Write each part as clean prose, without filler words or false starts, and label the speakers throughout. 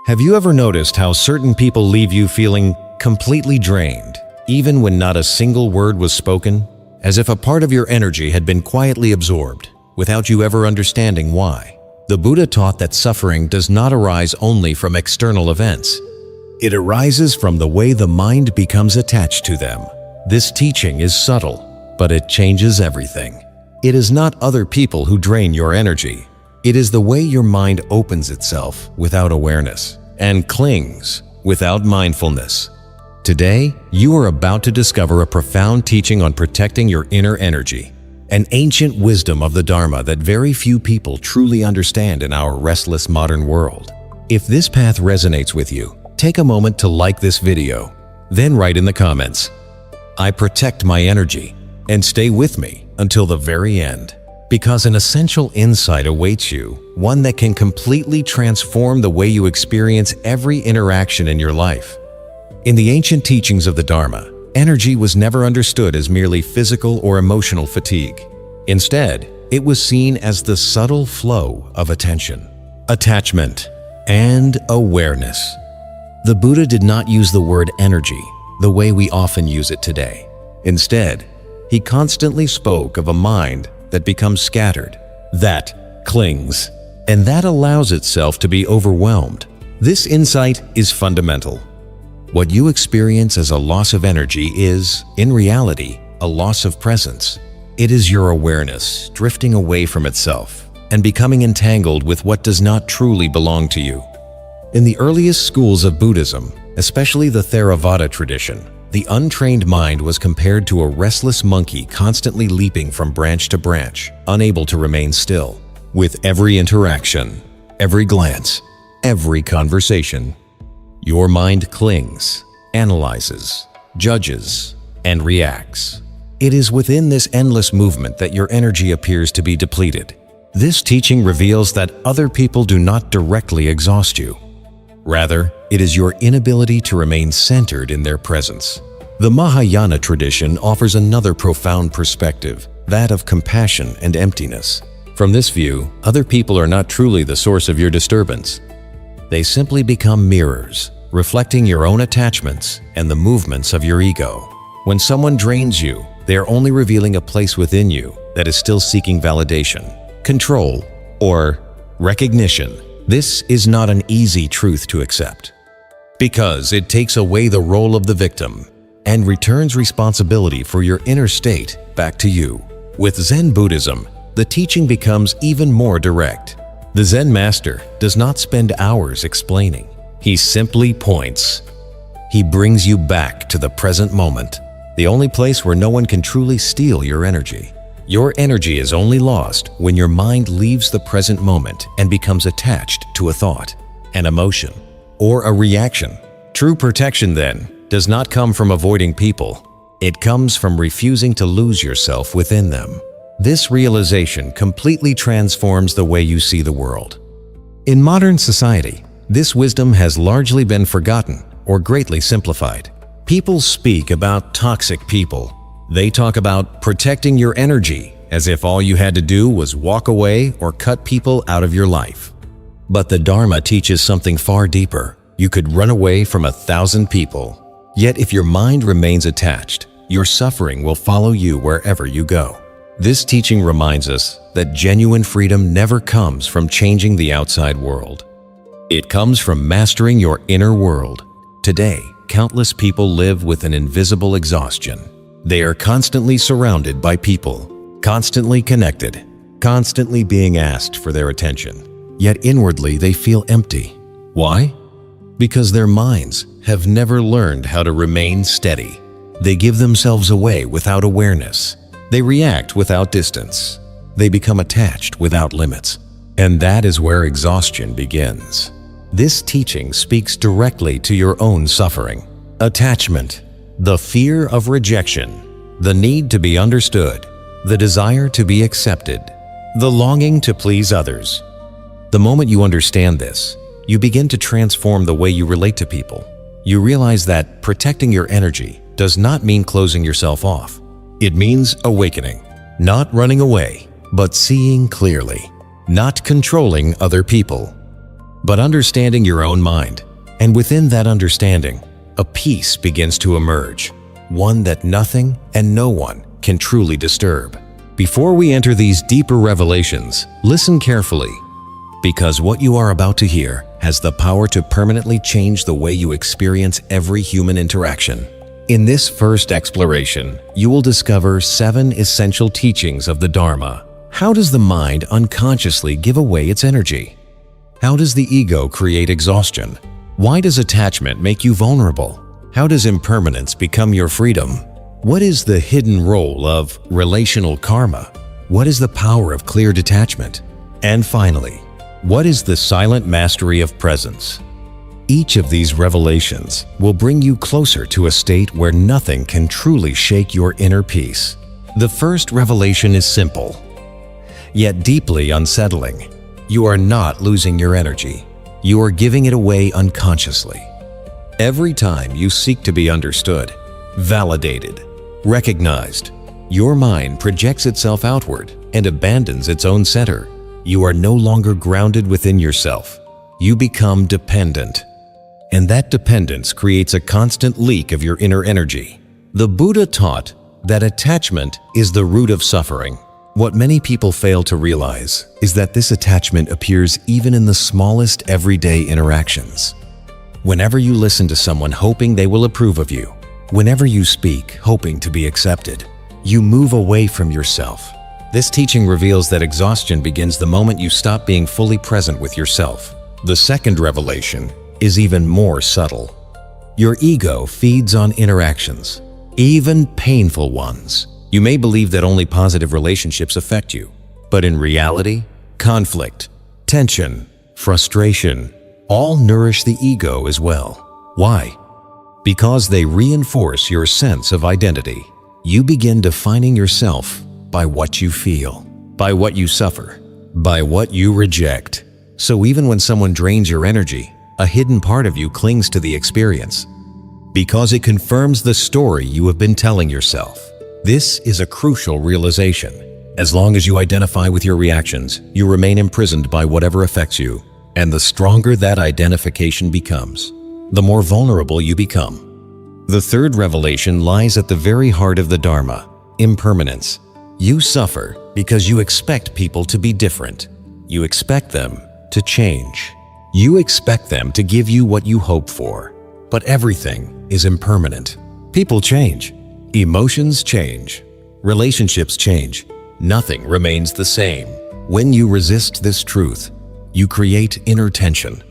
Speaker 1: Have you ever noticed how certain people leave you feeling completely drained, even when not a single word was spoken? As if a part of your energy had been quietly absorbed, without you ever understanding why. The Buddha taught that suffering does not arise only from external events. It arises from the way the mind becomes attached to them. This teaching is subtle, but it changes everything. It is not other people who drain your energy. It is the way your mind opens itself without awareness and clings without mindfulness. Today, you are about to discover a profound teaching on protecting your inner energy, an ancient wisdom of the Dharma that very few people truly understand in our restless modern world. If this path resonates with you, take a moment to like this video, then write in the comments, "I protect my energy," and stay with me until the very end. Because an essential insight awaits you, one that can completely transform the way you experience every interaction in your life. In the ancient teachings of the Dharma, energy was never understood as merely physical or emotional fatigue. Instead, it was seen as the subtle flow of attention, attachment, and awareness. The Buddha did not use the word energy the way we often use it today. Instead, he constantly spoke of a mind that becomes scattered, that clings, and that allows itself to be overwhelmed. This insight is fundamental. What you experience as a loss of energy is, in reality, a loss of presence. It is your awareness drifting away from itself and becoming entangled with what does not truly belong to you. In the earliest schools of Buddhism, especially the Theravada tradition, the untrained mind was compared to a restless monkey constantly leaping from branch to branch, unable to remain still. With every interaction, every glance, every conversation, your mind clings, analyzes, judges, and reacts. It is within this endless movement that your energy appears to be depleted. This teaching reveals that other people do not directly exhaust you. Rather, it is your inability to remain centered in their presence. The Mahayana tradition offers another profound perspective, that of compassion and emptiness. From this view, other people are not truly the source of your disturbance. They simply become mirrors, reflecting your own attachments and the movements of your ego. When someone drains you, they are only revealing a place within you that is still seeking validation, control, or recognition. This is not an easy truth to accept, because it takes away the role of the victim and returns responsibility for your inner state back to you. With Zen Buddhism, the teaching becomes even more direct. The Zen master does not spend hours explaining. He simply points. He brings you back to the present moment, the only place where no one can truly steal your energy. Your energy is only lost when your mind leaves the present moment and becomes attached to a thought, an emotion, or a reaction. True protection, then, does not come from avoiding people. It comes from refusing to lose yourself within them. This realization completely transforms the way you see the world. In modern society, this wisdom has largely been forgotten or greatly simplified. People speak about toxic people. They talk about protecting your energy as if all you had to do was walk away or cut people out of your life. But the Dharma teaches something far deeper. You could run away from 1,000 people. Yet if your mind remains attached, your suffering will follow you wherever you go. This teaching reminds us that genuine freedom never comes from changing the outside world. It comes from mastering your inner world. Today, countless people live with an invisible exhaustion. They are constantly surrounded by people, constantly connected, constantly being asked for their attention. Yet inwardly they feel empty. Why? Because their minds have never learned how to remain steady. They give themselves away without awareness. They react without distance. They become attached without limits. And that is where exhaustion begins. This teaching speaks directly to your own suffering. Attachment, the fear of rejection, the need to be understood, the desire to be accepted, the longing to please others. The moment you understand this, you begin to transform the way you relate to people. You realize that protecting your energy does not mean closing yourself off. It means awakening, not running away, but seeing clearly, not controlling other people, but understanding your own mind. And within that understanding, a peace begins to emerge, one that nothing and no one can truly disturb. Before we enter these deeper revelations, listen carefully, because what you are about to hear has the power to permanently change the way you experience every human interaction. In this first exploration, you will discover 7 essential teachings of the Dharma. How does the mind unconsciously give away its energy? How does the ego create exhaustion? Why does attachment make you vulnerable? How does impermanence become your freedom? What is the hidden role of relational karma? What is the power of clear detachment? And finally, what is the silent mastery of presence? Each of these revelations will bring you closer to a state where nothing can truly shake your inner peace. The first revelation is simple, yet deeply unsettling. You are not losing your energy. You are giving it away unconsciously. Every time you seek to be understood, validated, recognized, your mind projects itself outward and abandons its own center. You are no longer grounded within yourself. You become dependent. And that dependence creates a constant leak of your inner energy. The Buddha taught that attachment is the root of suffering. What many people fail to realize is that this attachment appears even in the smallest everyday interactions. Whenever you listen to someone hoping they will approve of you, whenever you speak hoping to be accepted, you move away from yourself. This teaching reveals that exhaustion begins the moment you stop being fully present with yourself. The second revelation is even more subtle. Your ego feeds on interactions, even painful ones. You may believe that only positive relationships affect you, but in reality, conflict, tension, frustration, all nourish the ego as well. Why? Because they reinforce your sense of identity. You begin defining yourself by what you feel, by what you suffer, by what you reject. So even when someone drains your energy, a hidden part of you clings to the experience, because it confirms the story you have been telling yourself. This is a crucial realization. As long as you identify with your reactions, you remain imprisoned by whatever affects you. And the stronger that identification becomes, the more vulnerable you become. The third revelation lies at the very heart of the Dharma, impermanence. You suffer because you expect people to be different. You expect them to change. You expect them to give you what you hope for. But everything is impermanent. People change. Emotions change. Relationships change. Nothing remains the same. When you resist this truth, you create inner tension.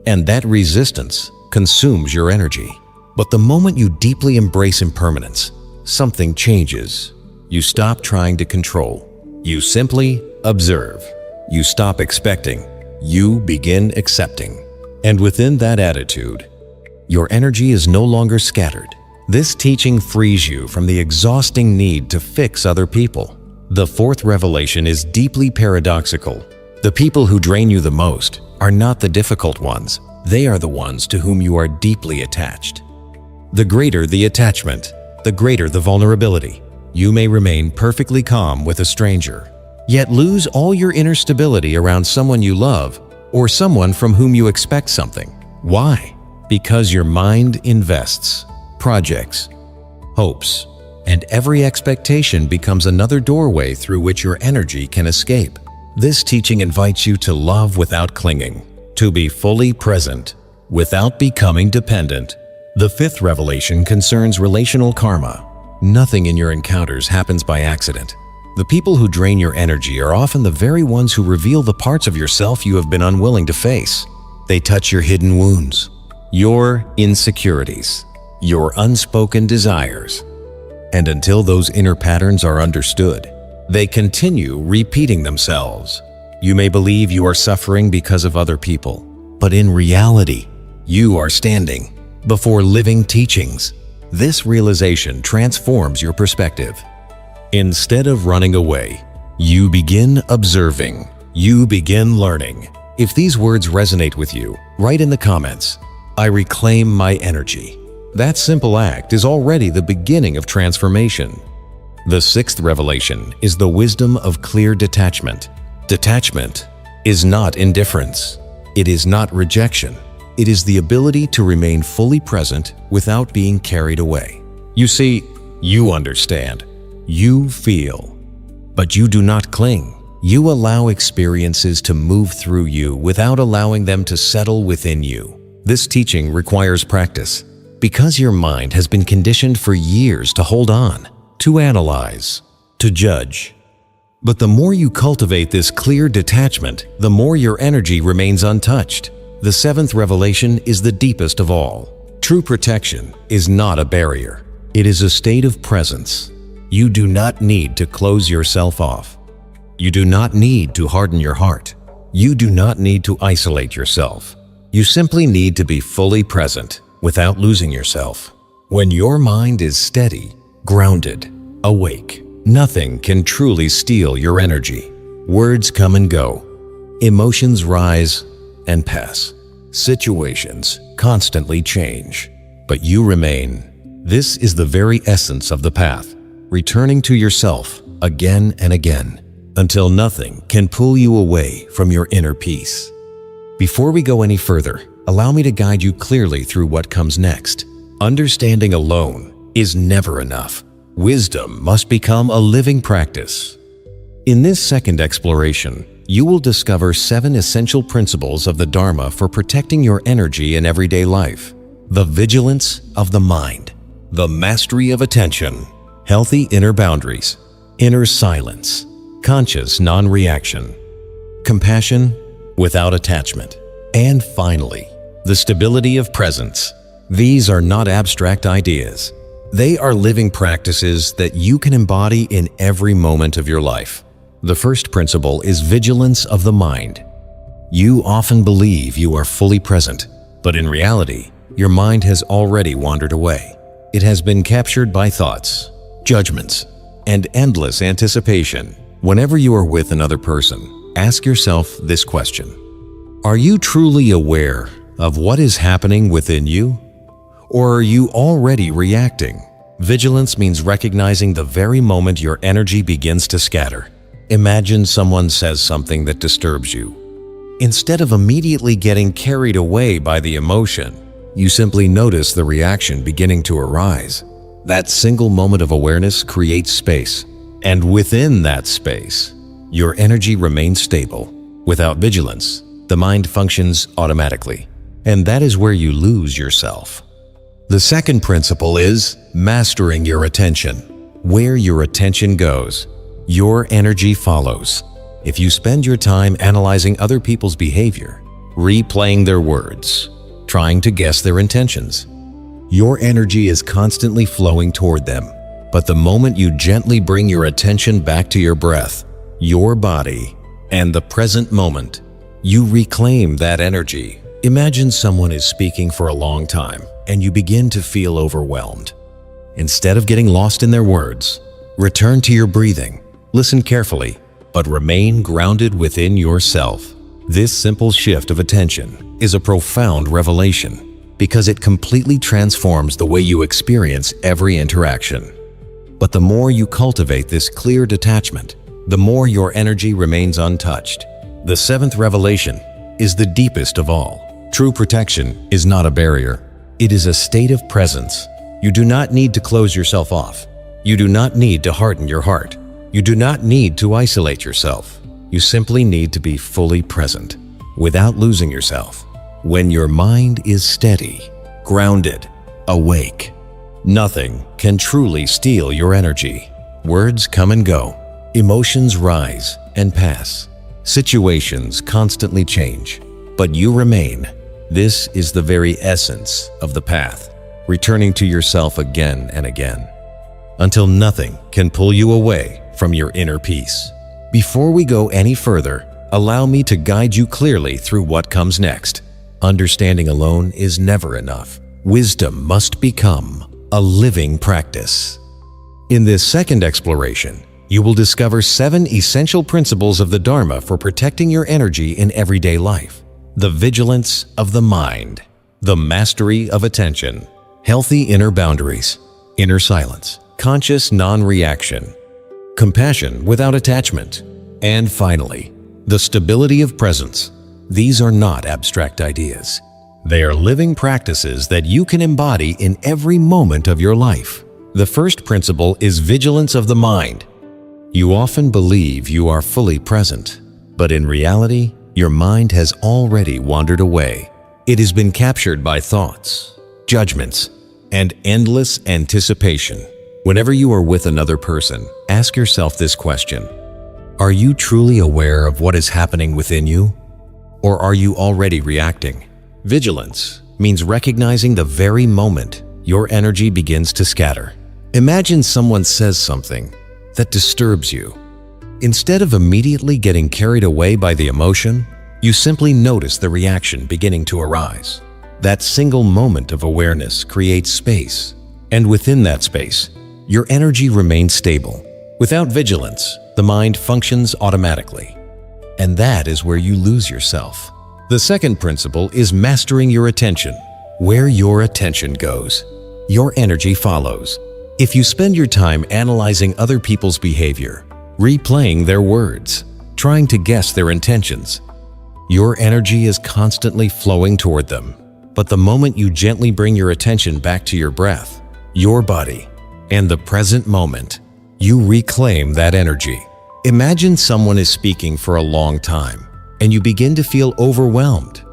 Speaker 1: And that resistance consumes your energy. But the moment you deeply embrace impermanence, something changes. You stop trying to control. You simply observe. You stop expecting. You begin accepting. And within that attitude, your energy is no longer scattered. This teaching frees you from the exhausting need to fix other people. The fourth revelation is deeply paradoxical. The people who drain you the most are not the difficult ones. They are the ones to whom you are deeply attached. The greater the attachment, the greater the vulnerability. You may remain perfectly calm with a stranger, yet lose all your inner stability around someone you love or someone from whom you expect something. Why? Because your mind invests, projects, hopes, and every expectation becomes another doorway through which your energy can escape. This teaching invites you to love without clinging, to be fully present without becoming dependent. The fifth revelation concerns relational karma. Nothing in your encounters happens by accident. The people who drain your energy are often the very ones who reveal the parts of yourself you have been unwilling to face. They touch your hidden wounds, your insecurities, your unspoken desires. And until those inner patterns are understood, they continue repeating themselves. You may believe you are suffering because of other people, but in reality, you are standing before living teachings. This realization transforms your perspective. Instead of running away, you begin observing. You begin learning. If these words resonate with you, write in the comments, "I reclaim my energy." That simple act is already the beginning of transformation. The sixth revelation is the wisdom of clear detachment. Detachment is not indifference. It is not rejection. It is the ability to remain fully present without being carried away. You see, you understand. You feel. But you do not cling. You allow experiences to move through you without allowing them to settle within you. This teaching requires practice because your mind has been conditioned for years to hold on, to analyze, to judge. But the more you cultivate this clear detachment, the more your energy remains untouched. The seventh revelation is the deepest of all. True protection is not a barrier. It is a state of presence. You do not need to close yourself off. You do not need to harden your heart. You do not need to isolate yourself. You simply need to be fully present without losing yourself. When your mind is steady, grounded, awake, nothing can truly steal your energy. Words come and go. Emotions rise and pass. Situations constantly change, but you remain. This is the very essence of the path, returning to yourself again and again, until nothing can pull you away from your inner peace. Before we go any further, allow me to guide you clearly through what comes next. Understanding alone is never enough. Wisdom must become a living practice. In this second exploration, you will discover 7 essential principles of the Dharma for protecting your energy in everyday life. The vigilance of the mind, the mastery of attention, healthy inner boundaries, inner silence, conscious non-reaction, compassion without attachment, and finally, the stability of presence. These are not abstract ideas. They are living practices that you can embody in every moment of your life. The first principle is vigilance of the mind. You often believe you are fully present, but in reality, your mind has already wandered away. It has been captured by thoughts, judgments, and endless anticipation. Whenever you are with another person, ask yourself this question. Are you truly aware of what is happening within you? Or are you already reacting? Vigilance means recognizing the very moment your energy begins to scatter. Imagine someone says something that disturbs you. Instead of immediately getting carried away by the emotion, you simply notice the reaction beginning to arise. That single moment of awareness creates space, and within that space, your energy remains stable. Without vigilance, the mind functions automatically, and that is where you lose yourself. The second principle is mastering your attention. Where your attention goes, your energy follows. If you spend your time analyzing other people's behavior, replaying their words, trying to guess their intentions, your energy is constantly flowing toward them. But the moment you gently bring your attention back to your breath, your body, and the present moment, you reclaim that energy. Imagine someone is speaking for a long time, and you begin to feel overwhelmed. Instead of getting lost in their words, return to your breathing. Listen carefully, but remain grounded within yourself. This simple shift of attention is a profound revelation because it completely transforms the way you experience every interaction. But the more you cultivate this clear detachment, the more your energy remains untouched. The seventh revelation is the deepest of all. True protection is not a barrier. It is a state of presence. You do not need to close yourself off. You do not need to harden your heart. You do not need to isolate yourself. You simply need to be fully present without losing yourself. When your mind is steady, grounded, awake, nothing can truly steal your energy. Words come and go. Emotions rise and pass. Situations constantly change, but you remain. This is the very essence of the path, returning to yourself again and again, until nothing can pull you away from your inner peace. Before we go any further, allow me to guide you clearly through what comes next. Understanding alone is never enough. Wisdom must become a living practice. In this second exploration, you will discover 7 essential principles of the Dharma for protecting your energy in everyday life. The vigilance of the mind, the mastery of attention, healthy inner boundaries, inner silence, conscious non-reaction, compassion without attachment, and finally, the stability of presence. these are not abstract ideas. They are living practices that you can embody in every moment of your life. The first principle is vigilance of the mind. You often believe you are fully present, but in reality, your mind has already wandered away. It has been captured by thoughts, judgments, and endless anticipation. Whenever you are with another person, ask yourself this question: are you truly aware of what is happening within you? Or are you already reacting? Vigilance means recognizing the very moment your energy begins to scatter. Imagine someone says something that disturbs you. Instead of immediately getting carried away by the emotion, you simply notice the reaction beginning to arise. That single moment of awareness creates space, and within that space, your energy remains stable. Without vigilance, the mind functions automatically, and that is where you lose yourself. The second principle is mastering your attention. Where your attention goes, your energy follows. If you spend your time analyzing other people's behavior, replaying their words, trying to guess their intentions, your energy is constantly flowing toward them. But the moment you gently bring your attention back to your breath, your body, and the present moment, you reclaim that energy. Imagine someone is speaking for a long time, and you begin to feel overwhelmed.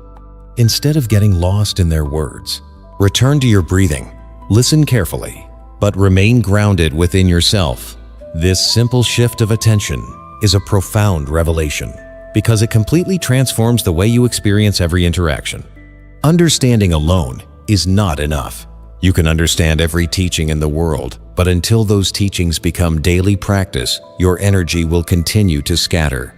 Speaker 1: Instead of getting lost in their words, return to your breathing. Listen carefully, but remain grounded within yourself. This simple shift of attention is a profound revelation because it completely transforms the way you experience every interaction. Understanding alone is not enough. You can understand every teaching in the world, but until those teachings become daily practice, your energy will continue to scatter.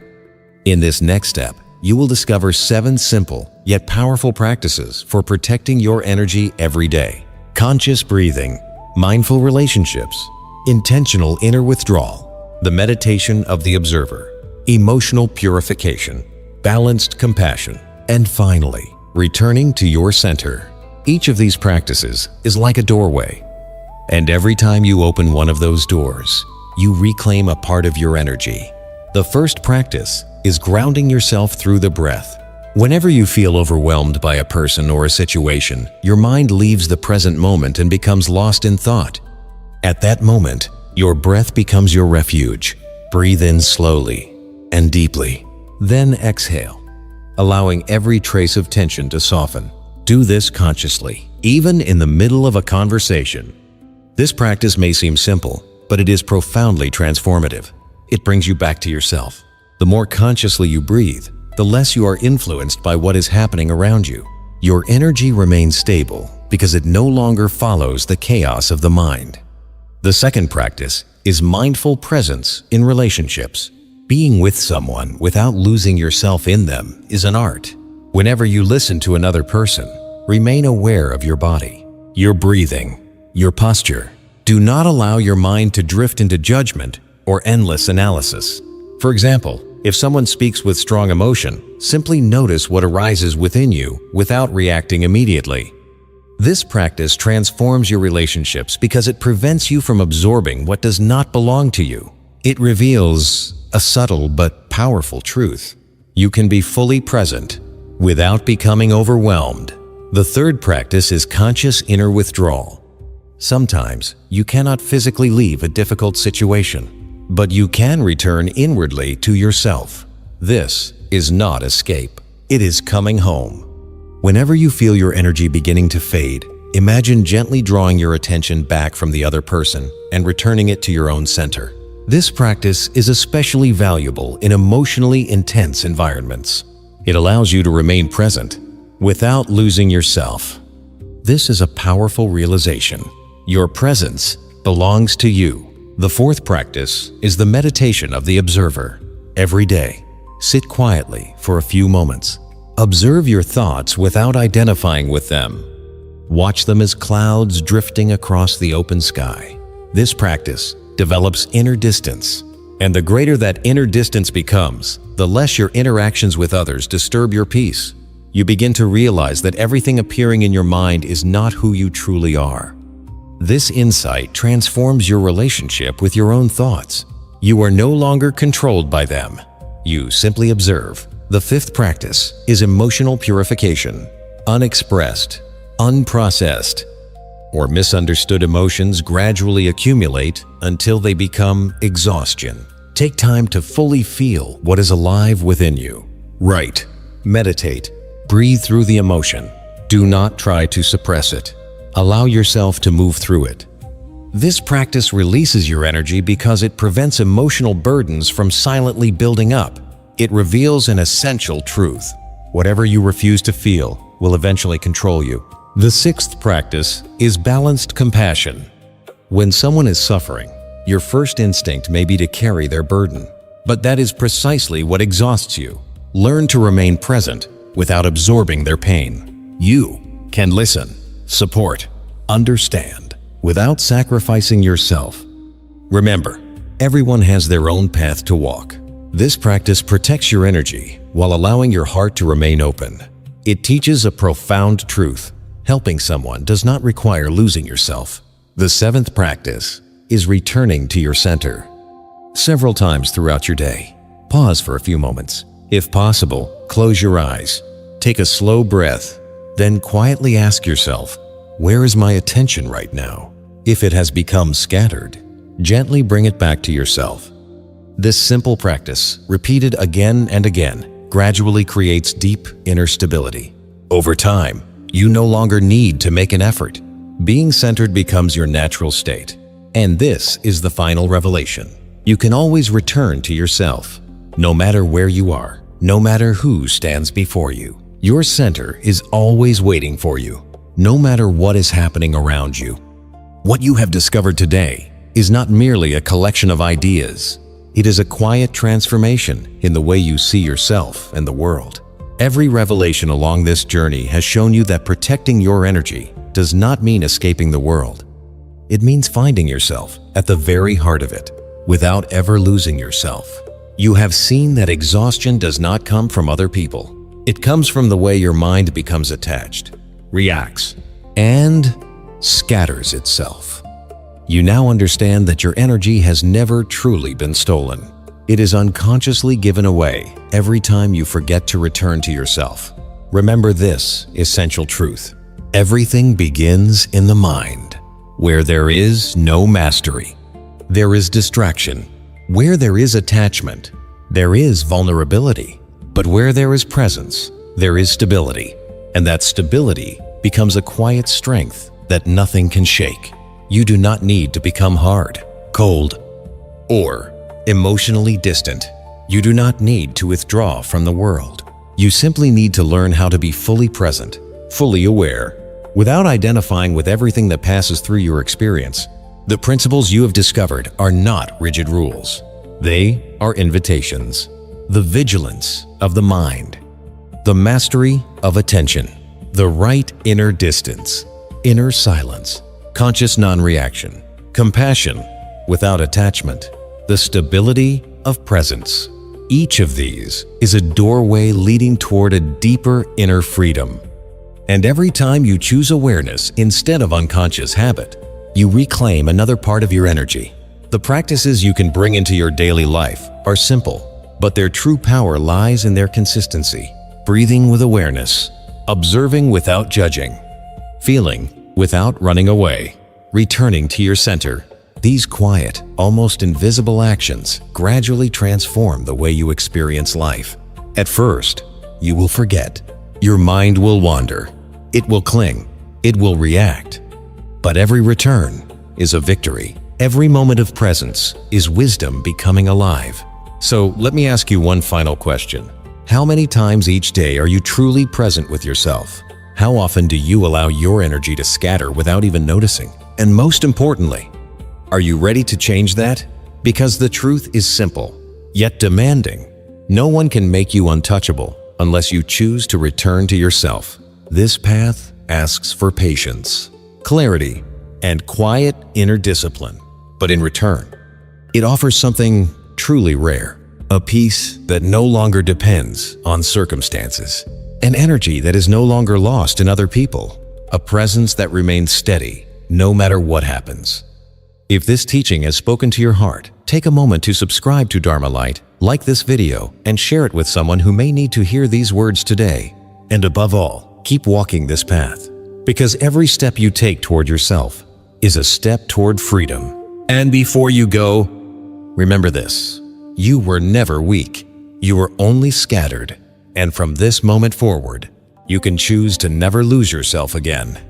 Speaker 1: In this next step, you will discover 7 simple yet powerful practices for protecting your energy every day. Conscious breathing, mindful relationships, intentional inner withdrawal, the meditation of the observer, emotional purification, balanced compassion, and finally, returning to your center. Each of these practices is like a doorway, and every time you open one of those doors, you reclaim a part of your energy. The first practice is grounding yourself through the breath. Whenever you feel overwhelmed by a person or a situation, your mind leaves the present moment and becomes lost in thought. At that moment, your breath becomes your refuge. Breathe in slowly and deeply, then exhale, allowing every trace of tension to soften. Do this consciously, even in the middle of a conversation. This practice may seem simple, but it is profoundly transformative. It brings you back to yourself. The more consciously you breathe, the less you are influenced by what is happening around you. Your energy remains stable because it no longer follows the chaos of the mind. The second practice is mindful presence in relationships. Being with someone without losing yourself in them is an art. Whenever you listen to another person, remain aware of your body, your breathing, your posture. Do not allow your mind to drift into judgment or endless analysis. For example, if someone speaks with strong emotion, simply notice what arises within you without reacting immediately. This practice transforms your relationships because it prevents you from absorbing what does not belong to you. It reveals a subtle but powerful truth. You can be fully present without becoming overwhelmed. The third practice is conscious inner withdrawal. Sometimes you cannot physically leave a difficult situation, but you can return inwardly to yourself. This is not escape. It is coming home. Whenever you feel your energy beginning to fade, imagine gently drawing your attention back from the other person and returning it to your own center. This practice is especially valuable in emotionally intense environments. It allows you to remain present without losing yourself. This is a powerful realization. Your presence belongs to you. The fourth practice is the meditation of the observer. Every day, sit quietly for a few moments. Observe your thoughts without identifying with them. Watch them as clouds drifting across the open sky. This practice develops inner distance, and the greater that inner distance becomes, the less your interactions with others disturb your peace. You begin to realize that everything appearing in your mind is not who you truly are. This insight transforms your relationship with your own thoughts. You are no longer controlled by them. You simply observe, The fifth practice is emotional purification. Unexpressed, unprocessed, or misunderstood emotions gradually accumulate until they become exhaustion. Take time to fully feel what is alive within you. Write, meditate, breathe through the emotion. Do not try to suppress it. Allow yourself to move through it. This practice releases your energy because it prevents emotional burdens from silently building up. It reveals an essential truth. Whatever you refuse to feel will eventually control you. The sixth practice is balanced compassion. When someone is suffering, your first instinct may be to carry their burden, but that is precisely what exhausts you. Learn to remain present without absorbing their pain. You can listen, support, understand, without sacrificing yourself. Remember, everyone has their own path to walk. This practice protects your energy while allowing your heart to remain open. It teaches a profound truth. Helping someone does not require losing yourself. The seventh practice is returning to your center. Several times throughout your day, pause for a few moments. If possible, close your eyes. Take a slow breath, then quietly ask yourself, where is my attention right now? If it has become scattered, gently bring it back to yourself. This simple practice, repeated again and again, gradually creates deep inner stability. Over time, you no longer need to make an effort. Being centered becomes your natural state. And this is the final revelation. You can always return to yourself, no matter where you are, no matter who stands before you. Your center is always waiting for you, no matter what is happening around you. What you have discovered today is not merely a collection of ideas. It is a quiet transformation in the way you see yourself and the world. Every revelation along this journey has shown you that protecting your energy does not mean escaping the world. It means finding yourself at the very heart of it, without ever losing yourself. You have seen that exhaustion does not come from other people. It comes from the way your mind becomes attached, reacts, and scatters itself. You now understand that your energy has never truly been stolen. It is unconsciously given away every time you forget to return to yourself. Remember this essential truth. Everything begins in the mind. Where there is no mastery, there is distraction. Where there is attachment, there is vulnerability. But where there is presence, there is stability. And that stability becomes a quiet strength that nothing can shake. You do not need to become hard, cold, or emotionally distant. You do not need to withdraw from the world. You simply need to learn how to be fully present, fully aware, without identifying with everything that passes through your experience. The principles you have discovered are not rigid rules. They are invitations. The vigilance of the mind, the mastery of attention, the right inner distance, inner silence, conscious non-reaction, compassion without attachment, the stability of presence. Each of these is a doorway leading toward a deeper inner freedom. And every time you choose awareness instead of unconscious habit, you reclaim another part of your energy. The practices you can bring into your daily life are simple, but their true power lies in their consistency. Breathing with awareness, observing without judging, feeling without running away, returning to your center. These quiet, almost invisible actions gradually transform the way you experience life. At first, you will forget. Your mind will wander. It will cling. It will react. But every return is a victory. Every moment of presence is wisdom becoming alive. So let me ask you one final question. How many times each day are you truly present with yourself? How often do you allow your energy to scatter without even noticing? And most importantly, are you ready to change that? Because the truth is simple, yet demanding. No one can make you untouchable unless you choose to return to yourself. This path asks for patience, clarity, and quiet inner discipline. But in return, it offers something truly rare, a peace that no longer depends on circumstances, an energy that is no longer lost in other people, a presence that remains steady no matter what happens. If this teaching has spoken to your heart, take a moment to subscribe to Dharma Light Like this video and share it with someone who may need to hear these words today. And above all, keep walking this path, because every step you take toward yourself is a step toward freedom. And before you go, remember this: you were never weak. You were only scattered. And from this moment forward, you can choose to never lose yourself again.